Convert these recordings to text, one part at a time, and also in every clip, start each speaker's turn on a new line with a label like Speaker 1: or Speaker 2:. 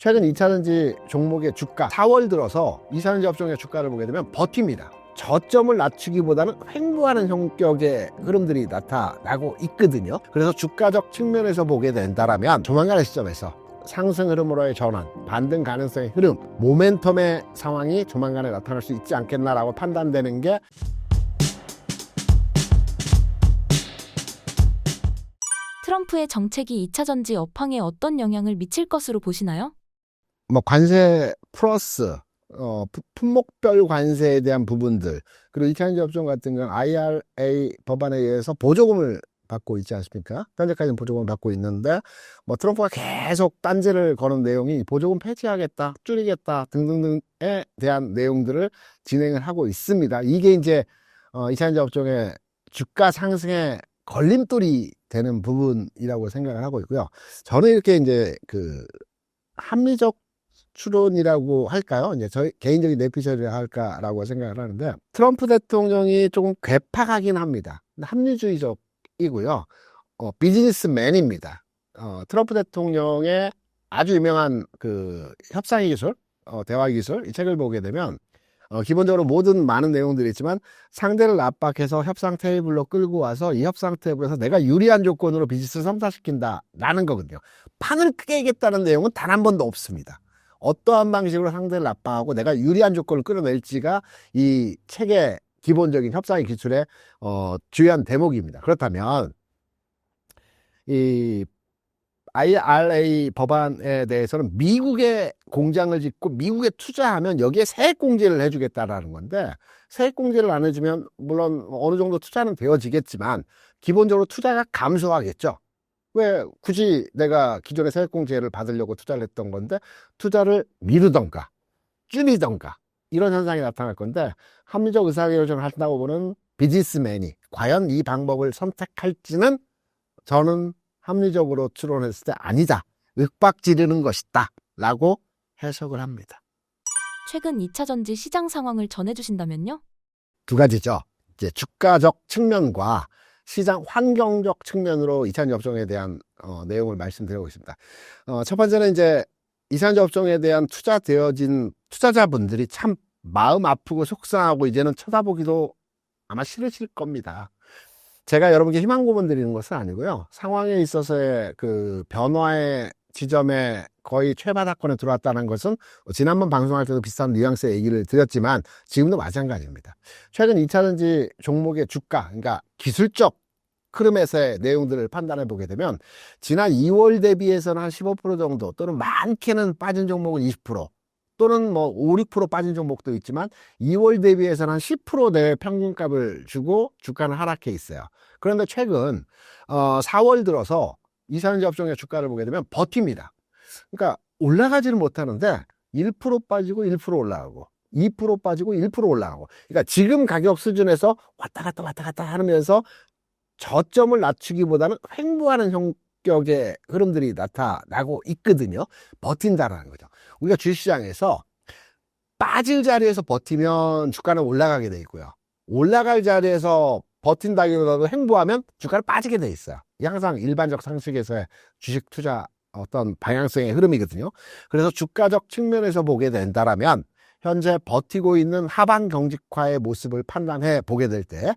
Speaker 1: 최근 2차전지 종목의 주가 4월 들어서 2차전지 업종의 주가를 보게 되면 버팁니다. 저점을 낮추기보다는 횡보하는 성격의 흐름들이 나타나고 있거든요. 그래서 주가적 측면에서 보게 된다면 조만간의 시점에서 상승 흐름으로의 전환, 반등 가능성의 흐름, 모멘텀의 상황이 조만간에 나타날 수 있지 않겠나라고 판단되는 게
Speaker 2: 트럼프의 정책이 2차전지 업황에 어떤 영향을 미칠 것으로 보시나요?
Speaker 1: 관세 플러스 품목별 관세에 대한 부분들, 그리고 2차전지 업종 같은 경우는 IRA 법안에 의해서 보조금을 받고 있지 않습니까? 현재까지는 보조금을 받고 있는데 트럼프가 계속 딴지를 거는 내용이 보조금 폐지하겠다, 줄이겠다 등등등에 대한 내용들을 진행을 하고 있습니다. 이게 이제 2차전지 업종의 주가 상승의 걸림돌이 되는 부분이라고 생각을 하고 있고요. 저는 이렇게 이제 합리적 추론이라고 할까요? 이제 저희 개인적인 내피셜이라 할까라고 생각을 하는데, 트럼프 대통령이 조금 괴팍하긴 합니다. 합리주의적이고요. 비즈니스맨입니다. 트럼프 대통령의 아주 유명한 협상의 기술, 대화 기술, 이 책을 보게 되면 기본적으로 모든 많은 내용들이 있지만 상대를 압박해서 협상 테이블로 끌고 와서 이 협상 테이블에서 내가 유리한 조건으로 비즈니스를 성사시킨다라는 거거든요. 판을 깨겠다는 내용은 단 한 번도 없습니다. 어떠한 방식으로 상대를 압박하고 내가 유리한 조건을 끌어낼지가 이 책의 기본적인 협상의 기술의 주요한 대목입니다. 그렇다면 이 IRA 법안에 대해서는 미국에 공장을 짓고 미국에 투자하면 여기에 세액공제를 해주겠다라는 건데, 세액공제를 안 해주면 물론 어느 정도 투자는 되어지겠지만 기본적으로 투자가 감소하겠죠. 왜 굳이 내가 기존의 세액공제를 받으려고 투자를 했던 건데 투자를 미루던가 줄이던가 이런 현상이 나타날 건데, 합리적 의사결정을 한다고 보는 비즈니스맨이 과연 이 방법을 선택할지는 저는 합리적으로 추론했을 때 아니다, 윽박지르는 것이다 라고 해석을 합니다.
Speaker 2: 최근 2차전지 시장 상황을 전해주신다면요?
Speaker 1: 두 가지죠. 이제 주가적 측면과 시장 환경적 측면으로 2차전지 업종에 대한 내용을 말씀드려보겠습니다. 첫 번째는 이제 2차전지 업종에 대한 투자되어진 투자자분들이 참 마음 아프고 속상하고 이제는 쳐다보기도 아마 싫으실 겁니다. 제가 여러분께 희망 고문 드리는 것은 아니고요. 상황에 있어서의 변화의 지점에 거의 최바닥권에 들어왔다는 것은 지난번 방송할 때도 비슷한 뉘앙스의 얘기를 드렸지만 지금도 마찬가지입니다. 최근 2차전지 종목의 주가, 그러니까 기술적 흐름에서의 내용들을 판단해 보게 되면 지난 2월 대비해서는 한 15% 정도, 또는 많게는 빠진 종목은 20%, 또는 5, 6% 빠진 종목도 있지만 2월 대비해서는 한 10% 내외 평균값을 주고 주가는 하락해 있어요. 그런데 최근 4월 들어서 2차전지 업종의 주가를 보게 되면 버팁니다. 그러니까 올라가지는 못하는데 1% 빠지고 1% 올라가고 2% 빠지고 1% 올라가고, 그러니까 지금 가격 수준에서 왔다 갔다 하면서 저점을 낮추기보다는 횡보하는 성격의 흐름들이 나타나고 있거든요. 버틴다라는 거죠. 우리가 주식시장에서 빠질 자리에서 버티면 주가는 올라가게 돼 있고요. 올라갈 자리에서 버틴다기보다도 횡보하면 주가는 빠지게 돼 있어요. 이게 항상 일반적 상식에서의 주식 투자 어떤 방향성의 흐름이거든요. 그래서 주가적 측면에서 보게 된다면 현재 버티고 있는 하방 경직화의 모습을 판단해 보게 될 때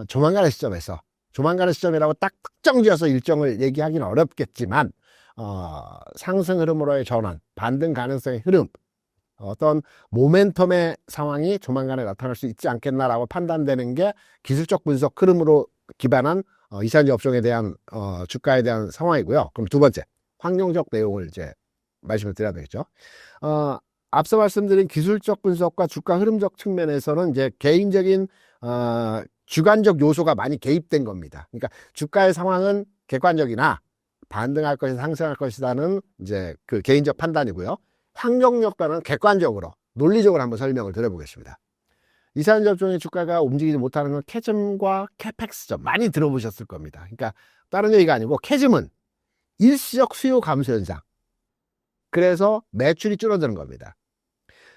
Speaker 1: 조만간의 시점이라고 딱 특정 지어서 일정을 얘기하기는 어렵겠지만 상승 흐름으로의 전환, 반등 가능성의 흐름, 어떤 모멘텀의 상황이 조만간에 나타날 수 있지 않겠나라고 판단되는 게 기술적 분석 흐름으로 기반한 2차전지 업종에 대한 주가에 대한 상황이고요. 그럼 두 번째, 환경적 내용을 이제 말씀을 드려야 되겠죠. 앞서 말씀드린 기술적 분석과 주가 흐름적 측면에서는 이제 개인적인 주관적 요소가 많이 개입된 겁니다. 그러니까 주가의 상황은 객관적이나 반등할 것이다, 상승할 것이다는 이제 개인적 판단이고요. 환경력과는 객관적으로, 논리적으로 한번 설명을 드려보겠습니다. 2차전지 업종의 주가가 움직이지 못하는 건 캐즘과 캐펙스죠. 많이 들어보셨을 겁니다. 그러니까 다른 얘기가 아니고 캐즘은 일시적 수요 감소 현상. 그래서 매출이 줄어드는 겁니다.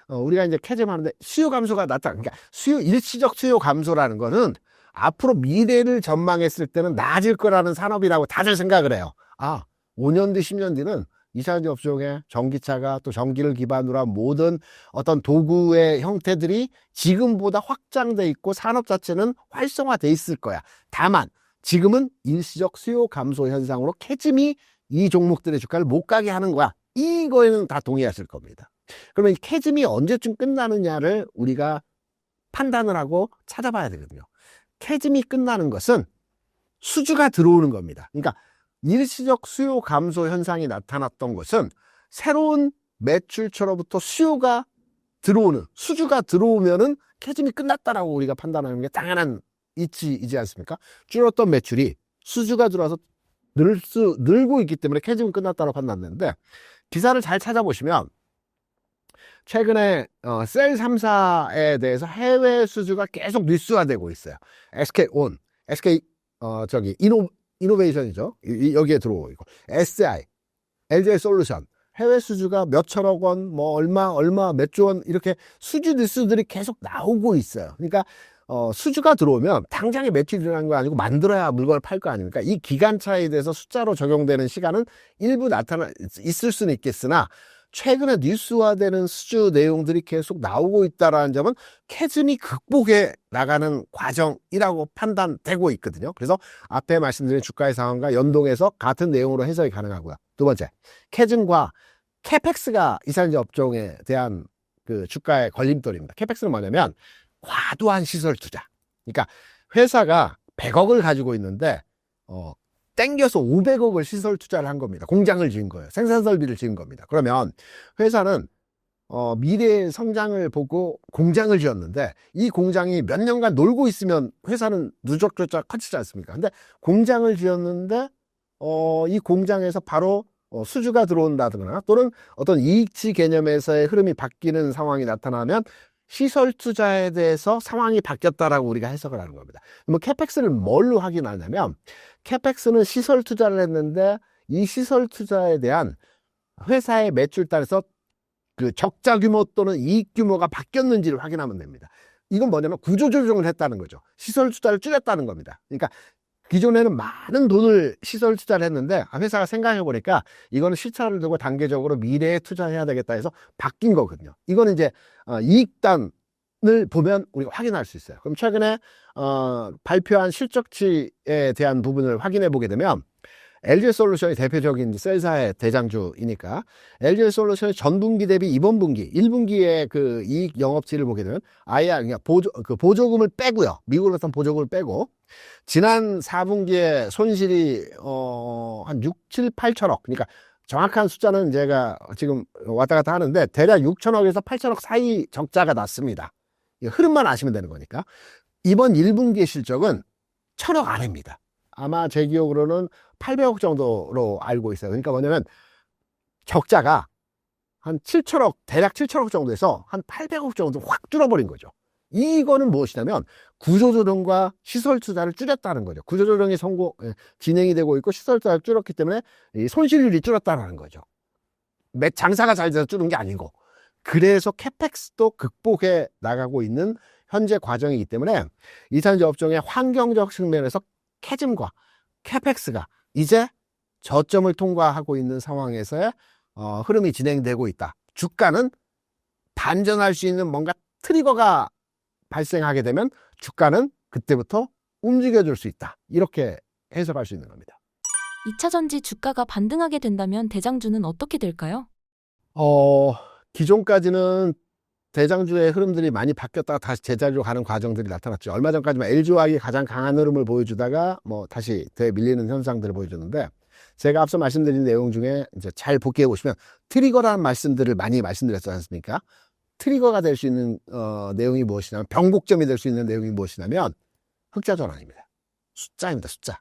Speaker 1: 우리가 이제 캐즘 하는데 수요 감소가 그러니까 일시적 수요 감소라는 거는 앞으로 미래를 전망했을 때는 나아질 거라는 산업이라고 다들 생각을 해요. 5년 뒤, 10년 뒤는 2차전지 업종에 전기차가 또 전기를 기반으로 한 모든 어떤 도구의 형태들이 지금보다 확장돼 있고 산업 자체는 활성화돼 있을 거야. 다만 지금은 일시적 수요 감소 현상으로 캐즘이 이 종목들의 주가를 못 가게 하는 거야. 이거에는 다 동의하실 겁니다. 그러면 이 캐즘이 언제쯤 끝나느냐를 우리가 판단을 하고 찾아봐야 되거든요. 캐즘이 끝나는 것은 수주가 들어오는 겁니다. 그러니까 일시적 수요 감소 현상이 나타났던 것은 새로운 매출처로부터 수요가 들어오는, 수주가 들어오면은 캐즘이 끝났다라고 우리가 판단하는 게 당연한 이치이지 않습니까? 줄었던 매출이 수주가 들어와서 늘고 있기 때문에 캐즘은 끝났다고 판단되는데, 기사를 잘 찾아보시면 최근에 셀 3사에 대해서 해외 수주가 계속 뉴스화되고 있어요. SK온, SK 이노베이션이죠. 여기에 들어오고 있고, SI, LGsol루션 해외 수주가 몇 천억 원, 뭐 얼마 몇 조 원 이렇게 수주 뉴스들이 계속 나오고 있어요. 그러니까 수주가 들어오면 당장에 매출이 일어나는 거 아니고 만들어야 물건을 팔 거 아닙니까? 이 기간차에 대해서 숫자로 적용되는 시간은 일부 있을 수는 있겠으나 최근에 뉴스화되는 수주 내용들이 계속 나오고 있다는 점은 캐즘이 극복해 나가는 과정이라고 판단되고 있거든요. 그래서 앞에 말씀드린 주가의 상황과 연동해서 같은 내용으로 해석이 가능하고요. 두 번째, 캐즘과 캐펙스가 이산지 업종에 대한 그 주가의 걸림돌입니다. 캐펙스는 뭐냐면 과도한 시설 투자. 그러니까 회사가 100억을 가지고 있는데 땡겨서 500억을 시설 투자를 한 겁니다. 공장을 지은 거예요. 생산 설비를 지은 겁니다. 그러면 회사는 미래의 성장을 보고 공장을 지었는데 이 공장이 몇 년간 놀고 있으면 회사는 누적누적 커지지 않습니까? 근데 공장을 지었는데 이 공장에서 바로 수주가 들어온다거나 또는 어떤 이익치 개념에서의 흐름이 바뀌는 상황이 나타나면 시설 투자에 대해서 상황이 바뀌었다라고 우리가 해석을 하는 겁니다. 그러면 캐펙스를 뭘로 확인하냐면, 캐펙스는 시설 투자를 했는데 이 시설 투자에 대한 회사의 매출단에서 그 적자 규모 또는 이익 규모가 바뀌었는지를 확인하면 됩니다. 이건 뭐냐면 구조조정을 했다는 거죠. 시설 투자를 줄였다는 겁니다. 그러니까 기존에는 많은 돈을 시설 투자를 했는데 회사가 생각해 보니까 이거는 시차를 두고 단계적으로 미래에 투자해야 되겠다 해서 바뀐 거거든요. 이거는 이제 이익단을 보면 우리가 확인할 수 있어요. 그럼 최근에 발표한 실적치에 대한 부분을 확인해 보게 되면 LG솔루션이 대표적인 셀사의 대장주이니까 LG솔루션의 전분기 대비 이번 분기 1분기의 그 이익 영업치를 보게 되면 IR 그냥 보조금을 빼고요. 미국으로 산 보조금을 빼고 지난 4분기에 손실이 한 6, 7, 8천억. 그러니까 정확한 숫자는 제가 지금 왔다 갔다 하는데 대략 6천억에서 8천억 사이 적자가 났습니다. 흐름만 아시면 되는 거니까. 이번 1분기의 실적은 1천억 아래입니다. 아마 제 기억으로는 800억 정도로 알고 있어요. 그러니까 뭐냐면 적자가 한 7천억, 대략 7천억 정도에서 한 800억 정도 확 줄어버린 거죠. 이거는 무엇이냐면 구조조정과 시설 투자를 줄였다는 거죠. 구조조정이 진행이 되고 있고 시설 투자를 줄였기 때문에 이 손실률이 줄었다는 거죠. 장사가 잘 돼서 줄은 게 아니고. 그래서 캐펙스도 극복해 나가고 있는 현재 과정이기 때문에 이산지 업종의 환경적 측면에서 캐즘과 캐펙스가 이제 저점을 통과하고 있는 상황에서의 흐름이 진행되고 있다. 주가는 반전할 수 있는 뭔가 트리거가 발생하게 되면 주가는 그때부터 움직여줄 수 있다. 이렇게 해석할 수 있는 겁니다.
Speaker 2: 2차전지 주가가 반등하게 된다면 대장주는 어떻게 될까요?
Speaker 1: 기존까지는 대장주의 흐름들이 많이 바뀌었다가 다시 제자리로 가는 과정들이 나타났죠. 얼마 전까지만 LG화학이 가장 강한 흐름을 보여주다가 다시 되밀리는 현상들을 보여줬는데, 제가 앞서 말씀드린 내용 중에 이제 잘 복기해 보시면 트리거라는 말씀들을 많이 말씀드렸지 않습니까? 트리거가 될 수 있는 내용이 무엇이냐면, 변곡점이 될 수 있는 내용이 무엇이냐면 흑자 전환입니다. 숫자입니다. 숫자.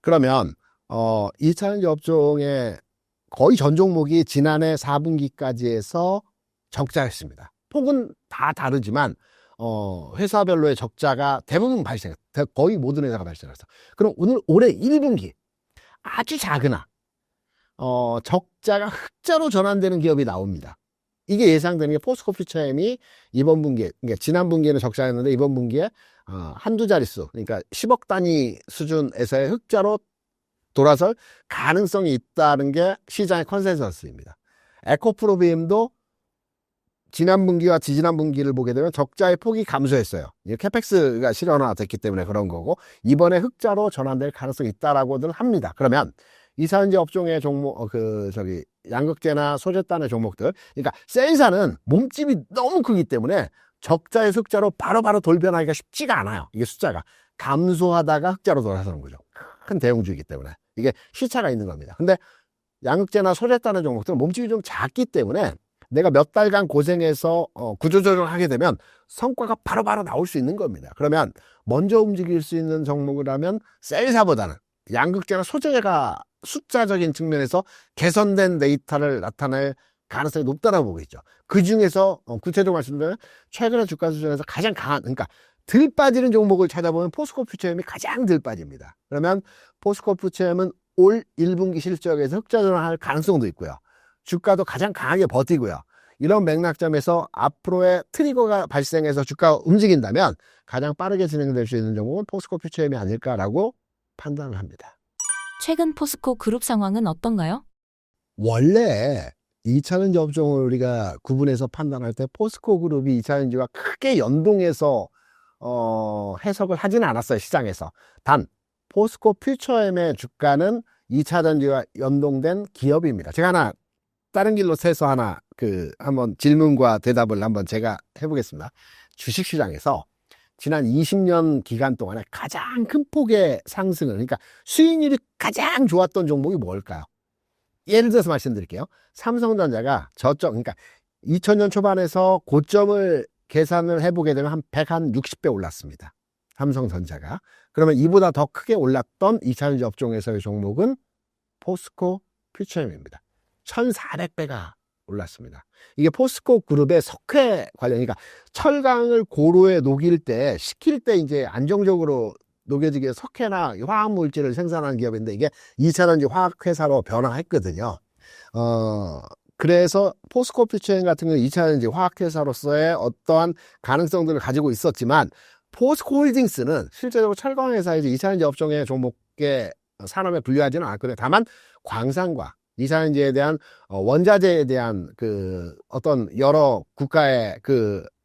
Speaker 1: 그러면 2차전지 업종의 거의 전 종목이 지난해 4분기까지 해서 적자였습니다. 폭은 다 다르지만 회사별로의 적자가 대부분 발생했어요. 거의 모든 회사가 발생했어요. 그럼 올해 1분기 아주 작으나 적자가 흑자로 전환되는 기업이 나옵니다. 이게 예상되는 게 포스코 퓨처엠이 이번 분기에, 그러니까 지난 분기에는 적자였는데 이번 분기에 한두 자릿수, 그러니까 10억 단위 수준에서의 흑자로 돌아설 가능성이 있다는 게 시장의 컨센서스입니다. 에코프로비엠도 지난 분기와 지지난 분기를 보게 되면 적자의 폭이 감소했어요. 캐펙스가 실현화됐기 때문에 그런 거고, 이번에 흑자로 전환될 가능성이 있다라고들 합니다. 그러면 이사연제 업종의 종목, 양극재나 소재단의 종목들, 그러니까 셀사는 몸집이 너무 크기 때문에 적자에서 흑자로 바로바로 돌변하기가 쉽지가 않아요. 이게 숫자가 감소하다가 흑자로 돌아서는 거죠. 큰 대형주이기 때문에 이게 시차가 있는 겁니다. 근데 양극재나 소재단의 종목들은 몸집이 좀 작기 때문에 내가 몇 달간 고생해서 구조조정을 하게 되면 성과가 바로바로 나올 수 있는 겁니다. 그러면 먼저 움직일 수 있는 종목이라면 셀사보다는 양극재나 소재가 숫자적인 측면에서 개선된 데이터를 나타낼 가능성이 높다고 보고 있죠. 그 중에서 구체적으로 말씀드리면 최근에 주가 수준에서 가장 강한, 그러니까 덜 빠지는 종목을 찾아보면 포스코 퓨처엠이 가장 덜 빠집니다. 그러면 포스코 퓨처엠은 올 1분기 실적에서 흑자 전환할 가능성도 있고요. 주가도 가장 강하게 버티고요. 이런 맥락점에서 앞으로의 트리거가 발생해서 주가가 움직인다면 가장 빠르게 진행될 수 있는 종목은 포스코 퓨처엠이 아닐까라고 판단을 합니다.
Speaker 2: 최근 포스코 그룹 상황은 어떤가요?
Speaker 1: 원래 2차전지 업종을 우리가 구분해서 판단할 때 포스코 그룹이 2차전지와 크게 연동해서 해석을 하지는 않았어요, 시장에서. 단 포스코 퓨처엠의 주가는 2차전지와 연동된 기업입니다. 제가 하나 다른 길로 새서 하나 한번 질문과 대답을 한번 제가 해보겠습니다. 주식시장에서 지난 20년 기간 동안에 가장 큰 폭의 상승을, 그러니까 수익률이 가장 좋았던 종목이 뭘까요? 예를 들어서 말씀드릴게요. 삼성전자가 그러니까 2000년 초반에서 고점을 계산을 해보게 되면 한 160배 올랐습니다. 삼성전자가. 그러면 이보다 더 크게 올랐던 2차전지 업종에서의 종목은 포스코 퓨처엠입니다. 1400배가 올랐습니다. 이게 포스코 그룹의 석회 관련, 그러니까 철강을 고로에 식힐 때 이제 안정적으로 녹여지기 위해 석회나 화학물질을 생산하는 기업인데 이게 2차전지 화학회사로 변화했거든요. 그래서 포스코 퓨처엠 같은 경우는 2차전지 화학회사로서의 어떠한 가능성들을 가지고 있었지만 포스코 홀딩스는 실제적으로 철강회사에서 2차전지 업종의 종목의 산업에 분류하지는 않거든요. 다만 광산과 2차전지에 대한 원자재에 대한 어떤 여러 국가의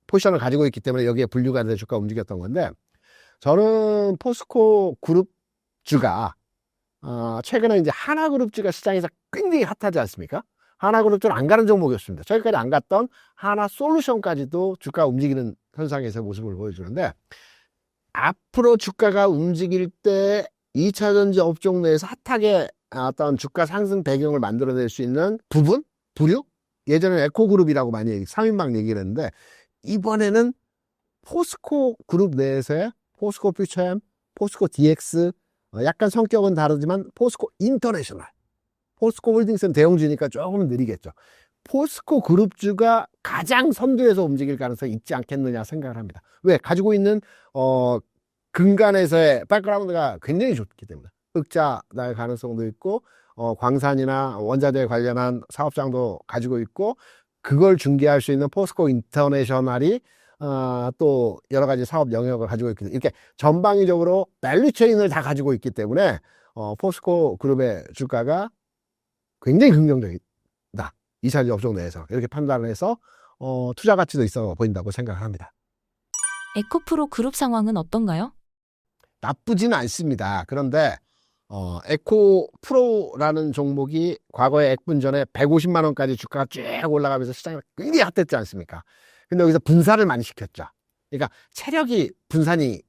Speaker 1: 포지션을 가지고 있기 때문에 여기에 분류가 돼서 주가가 움직였던 건데, 저는 포스코 그룹주가 최근에 이제 하나그룹주가 시장에서 굉장히 핫하지 않습니까? 하나그룹주는 안 가는 종목이었습니다. 저기까지 안 갔던 하나솔루션까지도 주가가 움직이는 현상에서 모습을 보여주는데, 앞으로 주가가 움직일 때 2차전지 업종 내에서 핫하게 어떤 주가 상승 배경을 만들어낼 수 있는 부류? 예전에 에코그룹이라고 많이 3인방 얘기를 했는데, 이번에는 포스코 그룹 내에서의 포스코 퓨처엠, 포스코 DX, 약간 성격은 다르지만 포스코 인터내셔널, 포스코 홀딩스는 대형주니까 조금 느리겠죠. 포스코 그룹주가 가장 선두에서 움직일 가능성이 있지 않겠느냐 생각을 합니다. 왜? 가지고 있는 근간에서의 백그라운드가 굉장히 좋기 때문에 흑자 날 가능성도 있고, 광산이나 원자재 관련한 사업장도 가지고 있고, 그걸 중개할 수 있는 포스코 인터내셔널이 또 여러 가지 사업 영역을 가지고 있기 때문에 이렇게 전방위적으로 밸류체인을 다 가지고 있기 때문에 포스코 그룹의 주가가 굉장히 긍정적이다. 2차전지 업종 내에서 이렇게 판단을 해서 투자 가치도 있어 보인다고 생각합니다.
Speaker 2: 에코프로 그룹 상황은 어떤가요?
Speaker 1: 나쁘지는 않습니다. 그런데 에코프로라는 종목이 과거에 액분전에 150만 원까지 주가가 쭉 올라가면서 시장이 굉장히 핫했지 않습니까? 근데 여기서 분산을 많이 시켰죠. 그러니까 체력이 분산이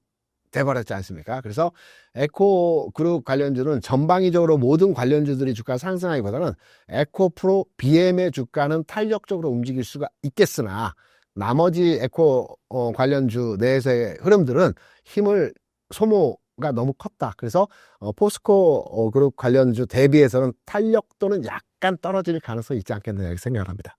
Speaker 1: 돼버렸지 않습니까? 그래서 에코그룹 관련주는 전방위적으로 모든 관련주들이 주가 상승하기보다는 에코프로 BM의 주가는 탄력적으로 움직일 수가 있겠으나 나머지 에코 관련주 내에서의 흐름들은 힘을 소모가 너무 컸다. 그래서 포스코 그룹 관련주 대비해서는 탄력도는 약간 떨어질 가능성이 있지 않겠느냐 생각을 합니다.